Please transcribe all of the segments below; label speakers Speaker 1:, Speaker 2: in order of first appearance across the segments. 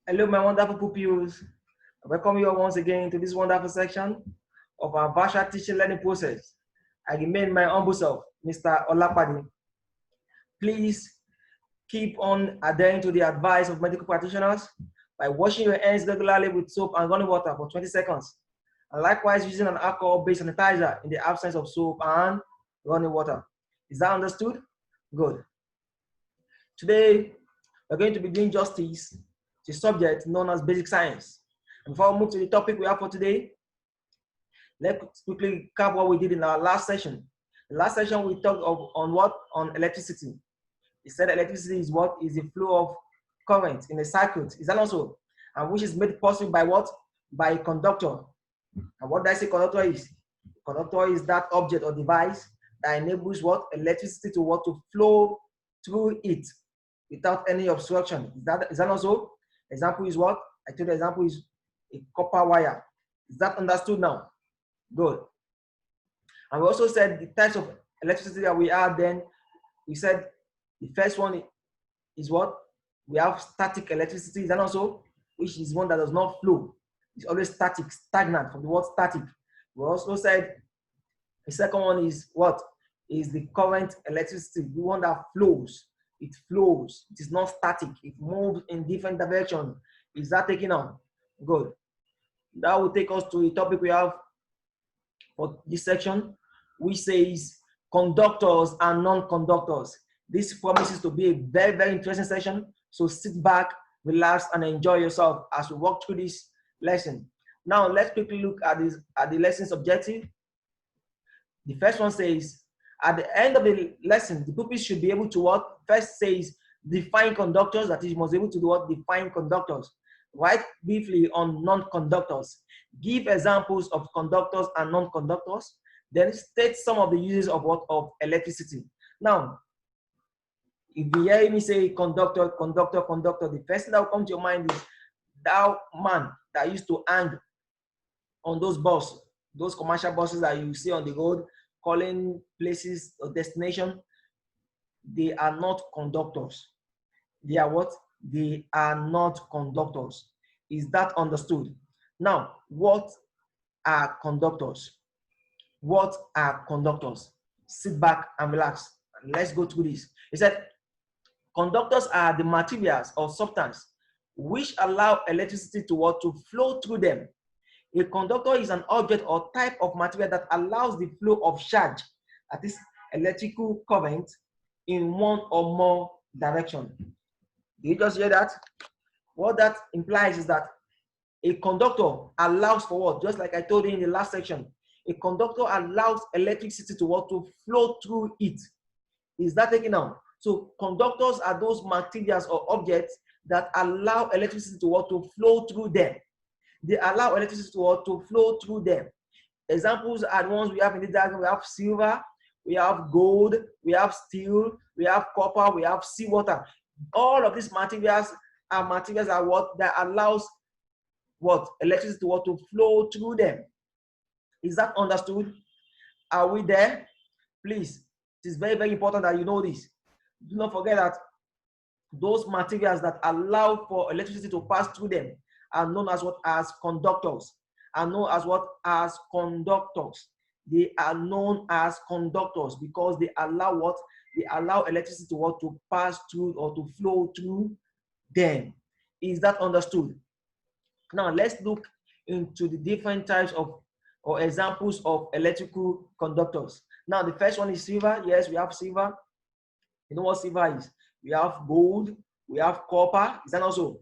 Speaker 1: Hello, my wonderful pupils. I welcome you all once again to this wonderful section of our virtual teaching learning process. I remain my humble self, Mr. Olapadi. Please keep on adhering to the advice of medical practitioners by washing your hands regularly with soap and running water for 20 seconds. And likewise, using an alcohol-based sanitizer in the absence of soap and running water. Is that understood? Good. Today, we're going to be doing justice to a subject known as basic science. And before we move to the topic we have for today, let's quickly recap what we did in our last session. The last session we talked on what? On electricity. We said electricity is what? Is the flow of current in a circuit. Is that also? And which is made possible by what? By a conductor. And what does a conductor is? A conductor is that object or device that enables what? Electricity to what? To flow through it without any obstruction. Is that also? Example is what? I told the example is a copper wire. Is that understood now? Good. And we also said the types of electricity that we have then. We said the first one is what? We have static electricity. Is that also? Which is one that does not flow. It's always static, stagnant from the word static. We also said the second one is what? Is the current electricity, the one that flows. It flows. It is not static. It moves in different directions. Is that taken on? Good. That will take us to the topic we have for this section, which says conductors and non-conductors. This promises to be a very, very interesting session. So sit back, relax, and enjoy yourself as we walk through this lesson. Now, let's quickly look at the lesson's objective. The first one says, at the end of the lesson, the pupils should be able to what? First says, define conductors, that is, you must be able to do what? Define conductors. Write briefly on non-conductors. Give examples of conductors and non-conductors. Then state some of the uses of what? Of electricity. Now, if you hear me say conductor, conductor, conductor, the first thing that will come to your mind is that man that used to hang on those buses, those commercial buses that you see on the road, calling places or destination. They are not conductors. They are what? They are not conductors. Is that understood? Now, what are conductors? What are conductors? Sit back and relax. Let's go through this. He said, conductors are the materials or substance which allow electricity to what? To flow through them. A conductor is an object or type of material that allows the flow of charge, that is electrical current, in one or more direction. Did you just hear that? What that implies is that a conductor allows for what? Just like I told you in the last section, a conductor allows electricity to what? To flow through it. Is that taken out? So conductors are those materials or objects that allow electricity to what? To flow through them. They allow electricity to flow through them. Examples are the ones we have in the diagram. We have silver, we have gold, we have steel, we have copper, we have seawater. All of these materials are materials that what? That allows what? Electricity to what? To flow through them. Is that understood? Are we there? Please, it is very, very important that you know this. Do not forget that those materials that allow for electricity to pass through them are known as what? As conductors. Are known as what? As conductors. They are known as conductors because they allow what? They allow electricity to what? To pass through or to flow through them. Is that understood? Now let's look into the different types of or examples of electrical conductors. Now the first one is silver. Yes, we have silver. You know what silver is? We have gold. We have copper. Is that also?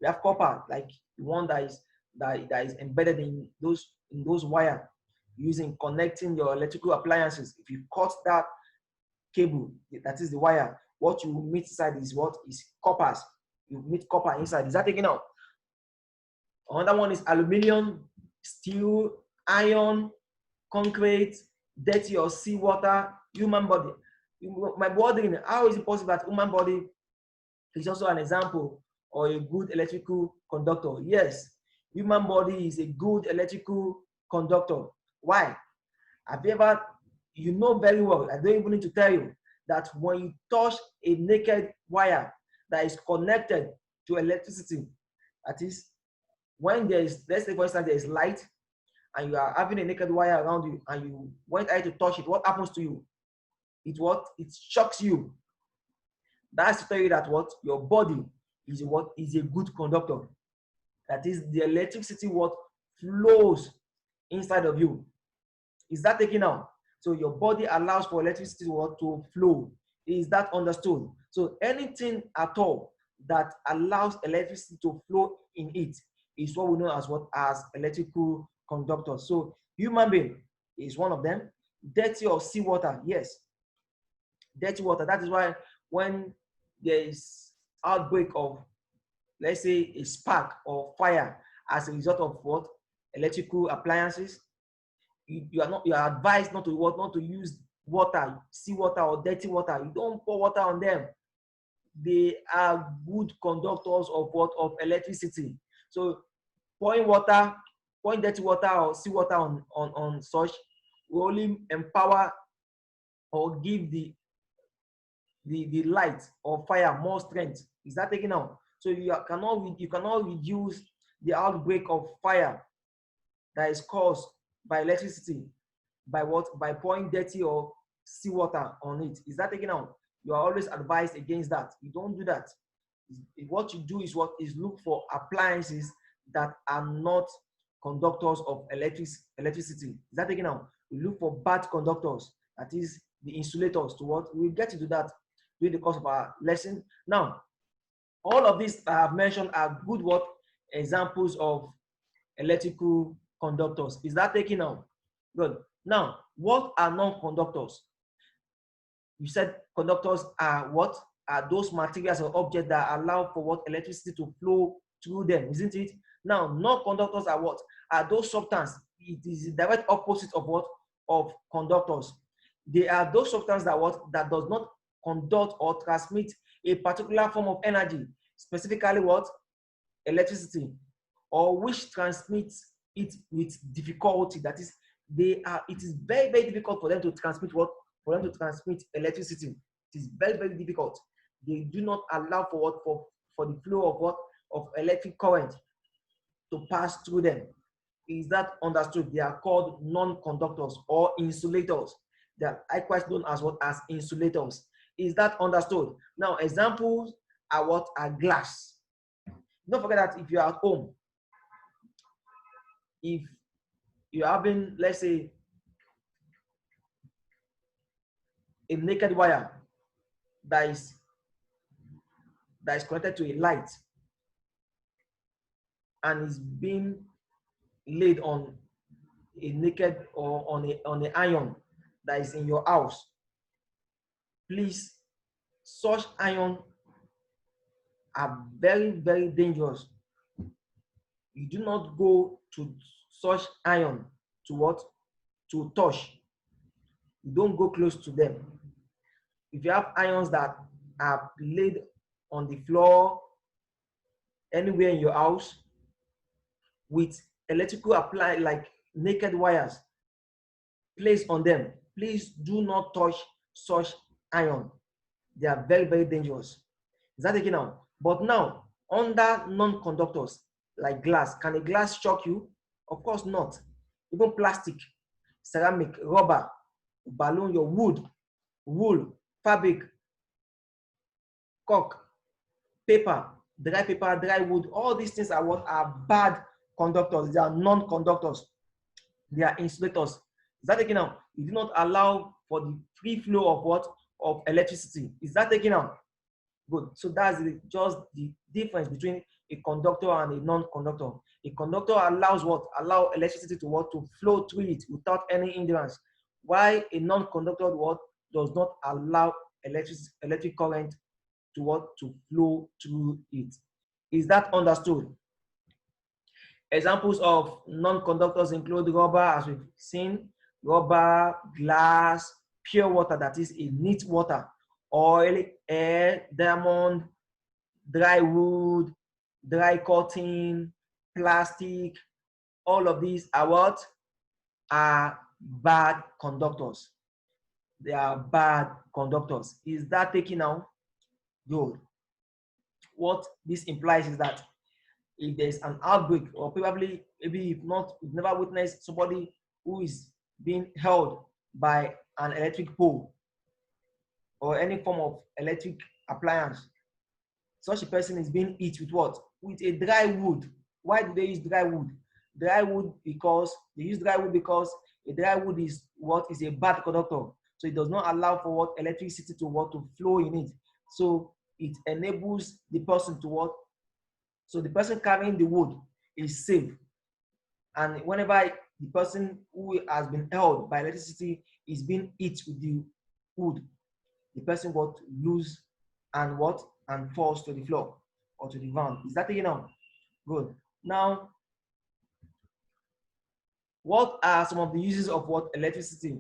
Speaker 1: We have copper, like the one that is embedded in those wire using connecting your electrical appliances. If you cut that cable, that is the wire, what you meet inside is what? Is coppers. You meet copper inside. Is that taken out? Another one is aluminum, steel, iron, concrete, dirty or seawater, human body. My body, how is it possible that human body is also an example or a good electrical conductor? Yes, human body is a good electrical conductor. Why? Have you ever, you know very well, I don't even need to tell you, that when you touch a naked wire that is connected to electricity, That is, when there is, let's say for instance, there is light and you are having a naked wire around you and you went ahead to touch it, what happens to you? It shocks you. That's to tell you that what your body is a good conductor. That is, the electricity what flows inside of you. Is that taken out? So your body allows for electricity to flow. Is that understood? So anything at all that allows electricity to flow in it is what we know as electrical conductors. So human being is one of them. Dirty or seawater, yes. Dirty water. That is why when there is outbreak of, let's say, a spark or fire as a result of what? Electrical appliances, you are advised not to use water, seawater or dirty water. You don't pour water on them. They are good conductors of electricity. So pouring dirty water or seawater on such will only empower or give the light or fire more strength. Is that taken out? So you cannot reduce the outbreak of fire that is caused by electricity by what? By pouring dirty or seawater on it. Is that taken out? You are always advised against that. You don't do that. What you do is look for appliances that are not conductors of electricity. Is that taken out? You look for bad conductors, that is the insulators. To what? We'll get into that during the course of our lesson. Now, all of these I have mentioned are good examples of electrical conductors. Is that taken out? Good. Now, what are non-conductors? You said conductors are what? Are those materials or objects that allow for what? Electricity to flow through them, isn't it? Now, non-conductors are what? Are those substances. It is the direct opposite of what? Of conductors. They are those substances that does not conduct or transmit a particular form of energy, specifically what? Electricity, or which transmits it with difficulty. That is, it is very, very difficult for them to transmit what? For them to transmit electricity. It is very, very difficult. They do not allow for what? For the flow of what? Of electric current to pass through them. Is that understood? They are called non-conductors or insulators. They are likewise known as what? As insulators. Is that understood? Now, examples are what? Are glass. Don't forget that if you are at home, if you're having, let's say, a naked wire that is connected to a light and is being laid on a naked or on an iron that is in your house, please, such iron are very, very dangerous. You do not go to such iron to what? To touch. You don't go close to them. If you have irons that are laid on the floor anywhere in your house with electrical apply, like naked wires placed on them, please do not touch such iron. They are very, very dangerous. Is that taken out? But now, under non-conductors like glass, can a glass shock you? Of course not. Even plastic, ceramic, rubber, balloon, your wood, wool, fabric, cork, paper, dry wood, all these things are what? Are bad conductors. They are non-conductors. They are insulators. Is that taken out? You do not allow for the free flow of what? Of electricity. Is that taken out? Good. So that's just the difference between a conductor and a non-conductor. A conductor allows what? Allow electricity to what? To flow through it without any hindrance. While a non-conductor what? Does not allow electric current to what? To flow through it. Is that understood? Examples of non-conductors include rubber, as we've seen, rubber, glass, pure water, that is a neat water, oil, air, diamond, dry wood, dry cotton, plastic. All of these are what? Are bad conductors. They are bad conductors. Is that taken out? Good. What this implies is that if there's an outbreak, or probably maybe if not, you've never witnessed somebody who is being held by an electric pole or any form of electric appliance. Such a person is being hit with what? With a dry wood. Why do they use dry wood? Dry wood because they use dry wood because a dry wood is what is a bad conductor. So it does not allow for what electricity to what to flow in it. So it enables the person to what? So the person carrying the wood is safe. And whenever the person who has been held by electricity is being hit with the wood, the person what lose and what and falls to the floor or to the ground. Is that taken out? Good. Now, what are some of the uses of what electricity?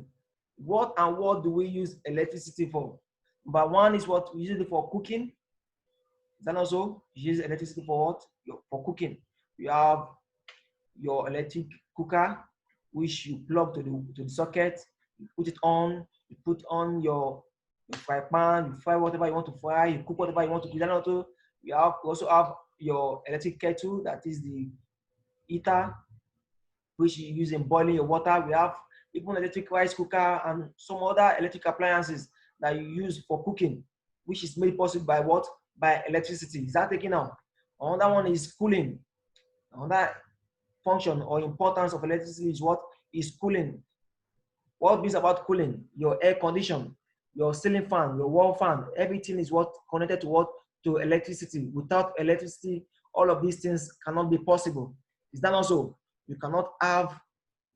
Speaker 1: What and what do we use electricity for? Number one is what we use it for cooking. Then also you use electricity for what? For cooking. You have your electric cooker, which you plug to the socket, you put it on, you put on your fry pan, you fry whatever you want to fry, you cook whatever you want to cook. Then also you also have your electric kettle, that is the heater, which you use in boiling your water. We have even electric rice cooker and some other electric appliances that you use for cooking, which is made possible by what? By electricity. Is that taken out? Another one is cooling. Another function or importance of electricity is what? Is cooling. What means about cooling? Your air condition, your ceiling fan, your wall fan, everything is what connected to what? To electricity. Without electricity, all of these things cannot be possible. Is that also? You cannot have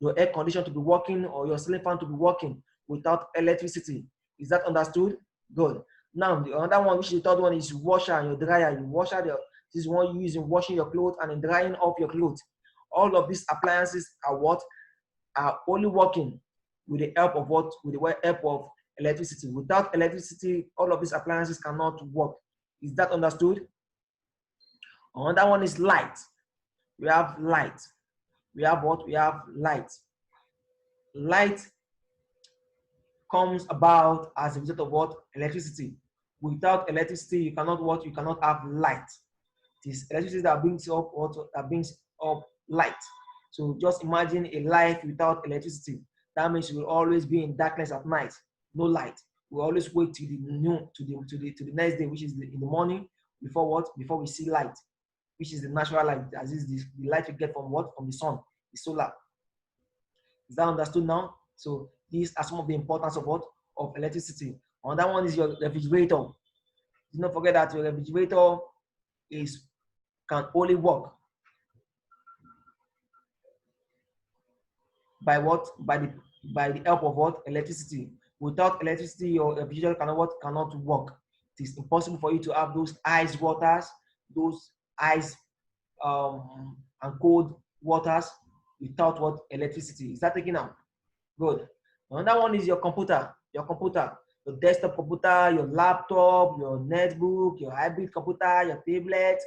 Speaker 1: your air condition to be working or your ceiling fan to be working without electricity. Is that understood? Good. Now, the other one, which is the third one, is washer and your dryer. Your washer, this is one you use in washing your clothes and in drying off your clothes. All of these appliances are what? Are only working with the help of what? With the help of electricity. Without electricity, all of these appliances cannot work. Is that understood? Another one is light. We have light. We have what? We have light. Light comes about as a result of what? Electricity. Without electricity, you cannot what? You cannot have light. It is electricity that brings up what? That brings up light. So just imagine a life without electricity. That means you will always be in darkness at night. No light. We always wait till the noon, to the next day, which is in the morning, before what? Before we see light, which is the natural light, as is the light we get from what? From the sun, the solar. Is that understood now? So these are some of the importance of what? Of electricity. Another one is your refrigerator. Do not forget that your refrigerator can only work by what? By the help of what? Electricity. Without electricity, your refrigerator cannot work. It is impossible for you to have those ice waters, those ice and cold waters without what? Electricity. Is that taken out? Good. Another one is your computer. Your desktop computer, your laptop, your netbook, your hybrid computer, your tablet,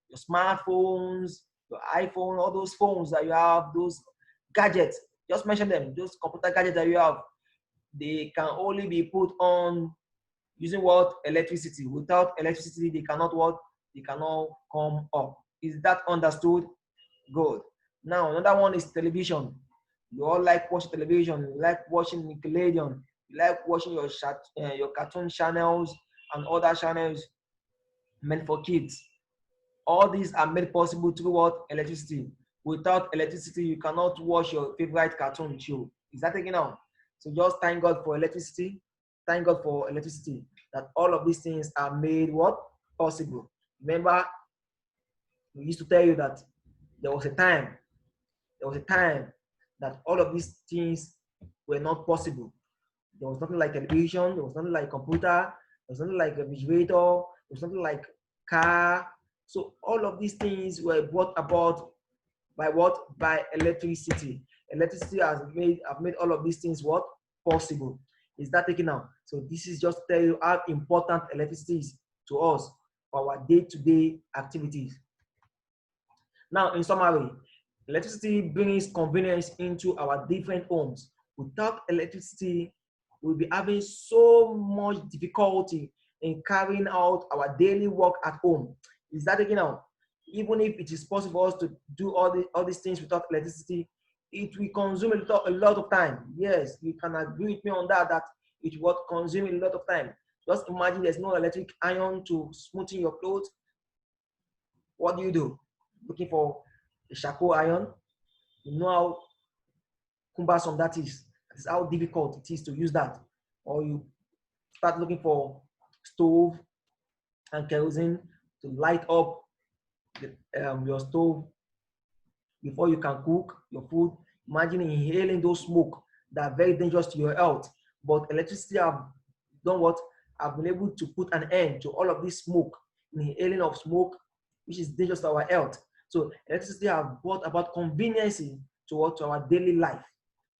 Speaker 1: your smartphones, your iPhone, all those phones that you have, those gadgets. Just mention them. Those computer gadgets that you have, they can only be put on using what? Electricity. Without electricity, they cannot what? They cannot come up. Is that understood? Good. Now, another one is television. You all like watching television. You like watching Nickelodeon. You like watching your cartoon channels and other channels meant for kids. All these are made possible through what? Electricity. Without electricity, you cannot watch your favorite cartoon show. Is that taken out? So just thank God for electricity. Thank God for electricity. That all of these things are made what? Possible. Remember, we used to tell you that there was a time that all of these things were not possible. There was nothing like television, there was nothing like computer, there was nothing like a refrigerator, there was nothing like car. So all of these things were brought about by what? By electricity. Electricity have made all of these things what? Possible. Is that taken out? So this is just to tell you how important electricity is to us for our day-to-day activities. Now, in summary, electricity brings convenience into our different homes. Without electricity, we'll be having so much difficulty in carrying out our daily work at home. Is that taken out? Even if it is possible for us to do all these things without electricity, it will consume a lot of time. Yes, you can agree with me on that, that it will consume a lot of time. Just imagine there's no electric iron to smoothen your clothes. What do? Looking for a charcoal iron. You know how cumbersome that is. That's how difficult it is to use that. Or you start looking for stove and kerosene to light up your stove before you can cook your food. Imagine inhaling those smoke that are very dangerous to your health. But electricity have done what? Have been able to put an end to all of this smoke, inhaling of smoke, which is dangerous to our health. So electricity have brought about convenience to our daily life,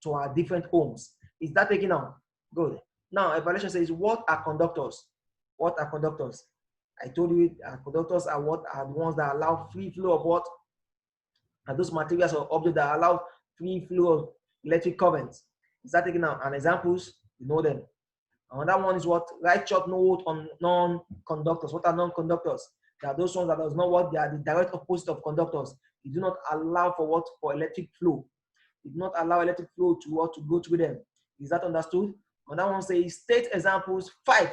Speaker 1: to our different homes. Is that taken on? Good. Now, evaluation says, what are conductors? What are conductors? I told you conductors are what are the ones that allow free flow of what? And those materials or objects that allow free flow of electric currents. Is that taking out? And examples, you know them. Another one is what? Write short note on non-conductors. What are non-conductors? They are those ones that does not what? They are the direct opposite of conductors. They do not allow for what? For electric flow. They do not allow electric flow to what? To go through them. Is that understood? Another one says state examples 5.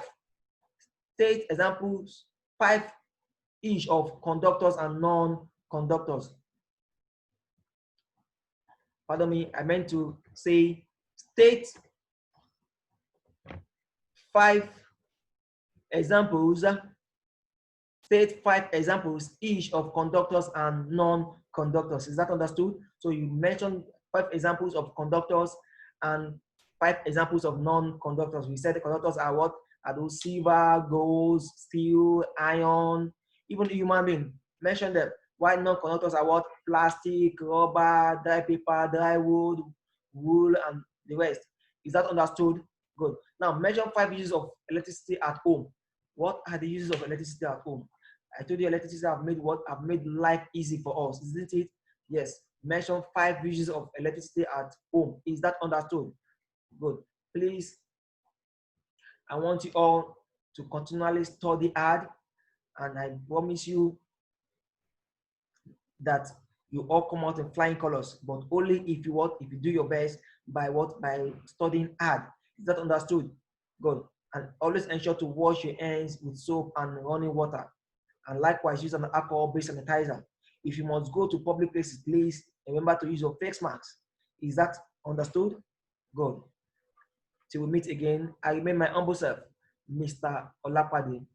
Speaker 1: State examples 5 each of conductors and non-conductors. Pardon me, I meant to say state 5 examples, state 5 examples each of conductors and non-conductors. Is that understood? So you mentioned 5 examples of conductors and 5 examples of non-conductors. We said the conductors are what? Are those silver, gold, steel, iron, even the human being. Mention them. Why non-conductors are what? Plastic, rubber, dry paper, dry wood, wool, and the rest. Is that understood? Good. Now, mention 5 uses of electricity at home. What are the uses of electricity at home? I told you electricity have made what? Have made life easy for us, isn't it? Yes. Mention 5 uses of electricity at home. Is that understood? Good. Please, I want you all to continually study hard, and I promise you that you all come out in flying colors, but only if you do your best by what? By studying hard. Is that understood? Good. And always ensure to wash your hands with soap and running water. And likewise, use an alcohol-based sanitizer. If you must go to public places, please remember to use your face masks. Is that understood? Good. Till we meet again, I remain my humble self, Mr. Olapade.